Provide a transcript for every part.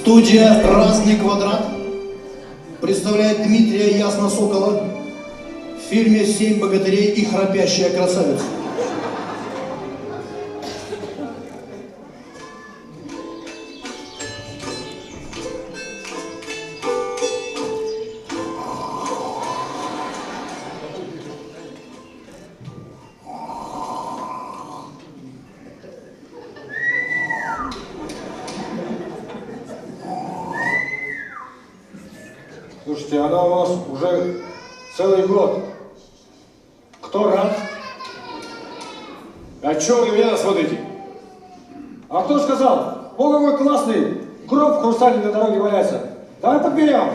Студия «Разный квадрат» представляет Дмитрия Ясно-Сокола в фильме «Семь богатырей и храпящая красавица». Слушайте, она у нас уже целый год. Кто рад? А чё вы на меня смотрите? А кто сказал? О, какой классный! Гроб в хрустале на дороге валяется. Давай подберем.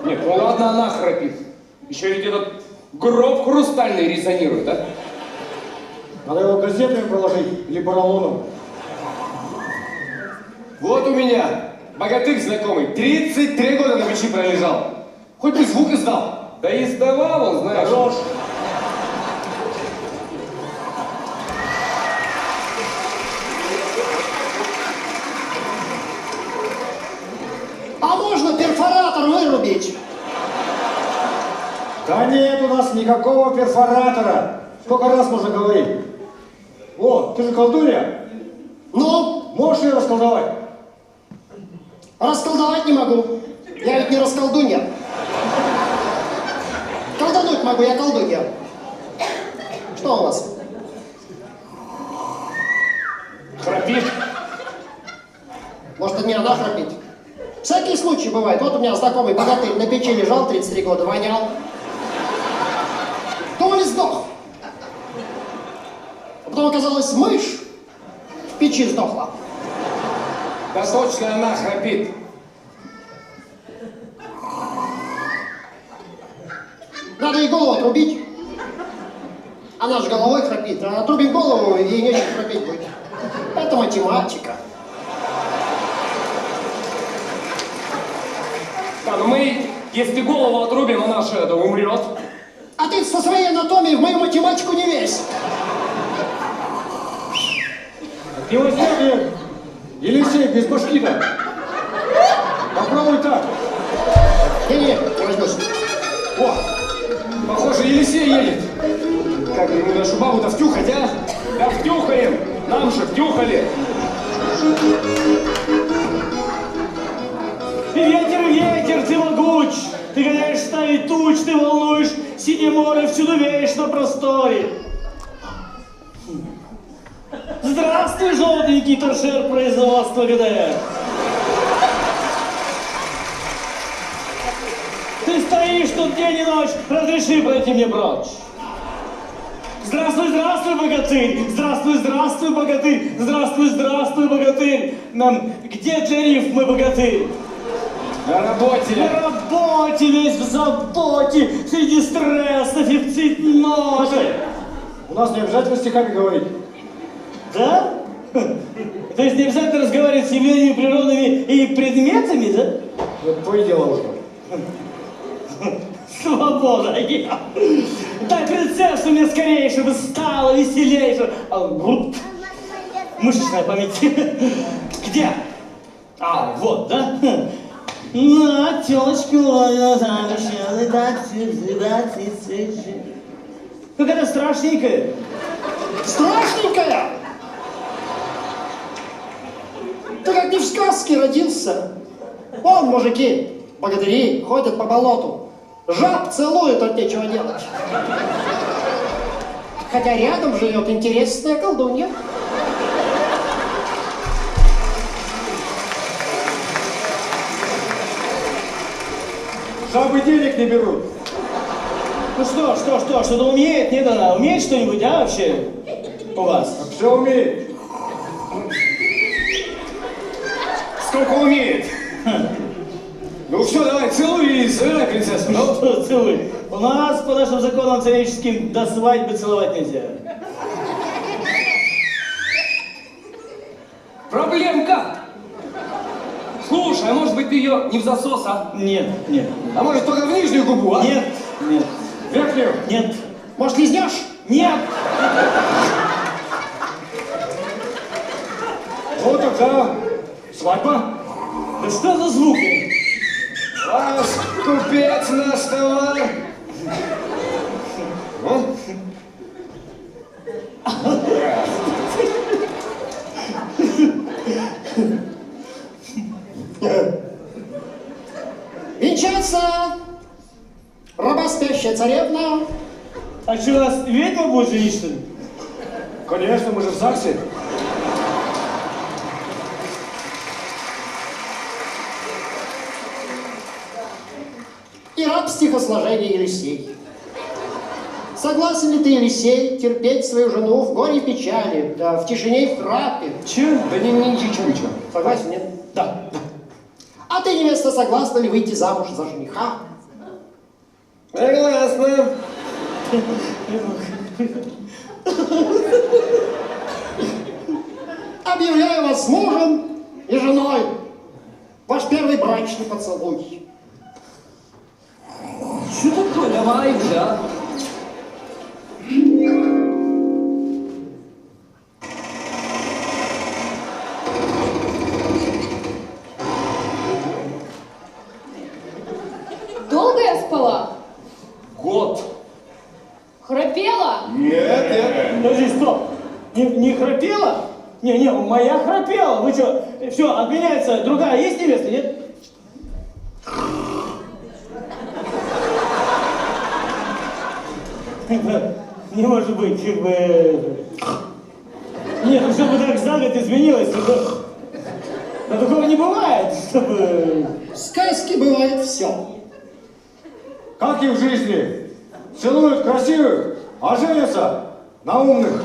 Нет, ну ладно, она храпит. Еще ведь этот гроб хрустальный резонирует, а? Надо его газетами проложить или поролоном. Вот у меня богатырь знакомый, 33 года на печи пролежал. Хоть бы звук издал. Да и издавал он, знаешь. Хорош. А можно перфоратор вырубить? Да нет у нас никакого перфоратора. Сколько раз можно говорить? О, ты же колдунья. Ну, Можешь ее расколдовать? расколдовать не могу. Я ведь не расколдунья. Колдануть могу, я колдунья. Что у вас? Храпит. Может, это не она храпит? Всякие случаи бывают. Вот у меня знакомый богатырь на печи лежал 33 года, вонял. Думали, сдох. А потом оказалось, мышь в печи сдохла. Да точно она храпит. Надо ей голову отрубить. Она же головой храпит, а отрубим голову, ей нечем храпеть будет. Это математика. Да, ну мы, если голову отрубим, она же это умрет. А ты со своей анатомией в мою математику не весь. Милосердие. Елисей, без башки-то. Попробуй так. Не-не, не возьмусь. О, похоже, Елисей едет. Как ему нашу бабу-то втюхать, а? Да втюхаем. Нам же втюхали. Ветер, ветер, ты могуч, ты гоняешь стаи туч, ты волнуешь синее море, всюду веешь на просторе. Здравствуй, желтенький торшер производства ГДР. Ты стоишь тут день и ночь, разреши пройти мне прочь. Здравствуй, здравствуй, богатырь! Здравствуй, здравствуй, богатырь! Здравствуй, здравствуй, богатырь! Где для риф мы богатырь? На работе. На работе, весь в заботе, среди стрессов и в цветноте. Слушай, у нас не обязательно стихами говорить. Да? То есть не обязательно разговаривать с явлениями природными и предметами, да? Вот твое дело уже. Свобода! Дай прицепс мне скорее, чтобы стало веселее. Мышечная память. Где? А, вот, да? На тёлочку замешала, какая-то страшненькая. Страшненькая! Ты как не в сказке родился. Вон, мужики, богатыри, ходят по болоту. Жаб целуют, от нечего делать. Хотя рядом живет интересная колдунья. Жабы денег не берут. Ну что-то умеет? Нет, она умеет что-нибудь, а, вообще? У вас? А все умеет. Сколько умеет. Ну все, давай, целуй и забирай принцессу. Ну? Что целуй? У нас по нашим законам царическим до свадьбы целовать нельзя. Проблемка. Слушай, а может быть ты ее не в засос, а? Нет, нет. А может только в нижнюю губу, а? Нет, нет, Верхнюю? нет. Может, лизнешь? Нет! это свадьба. Да что за звуки? Ваш купец наш товар. Ну? Венчаться, рабоспящая царевна. А что, у нас ведьма будет женить, что ли? Конечно, мы же в ЗАГСе. И раб стихосложения Елисей. Согласен ли ты, Елисей, терпеть свою жену в горе и печали, да в тишине и в храпе? Че? Да ничего. Согласен, нет? Да. А ты, невеста, согласна ли выйти замуж за жениха? Согласна. Объявляю вас мужем и женой. Ваш первый брачный поцелуй. Что такое? Давай уже, а? Долго я спала? Год. Храпела? Подожди, стоп. Не храпела? Не, моя храпела. Вы что, все, отменяется. Другая есть невеста, нет? Не может быть, как бы... Нет, ну чтобы так за год изменилось, но такого не бывает, чтобы... В сказке бывает все. Как и в жизни. Целуют красивых, а женятся на умных.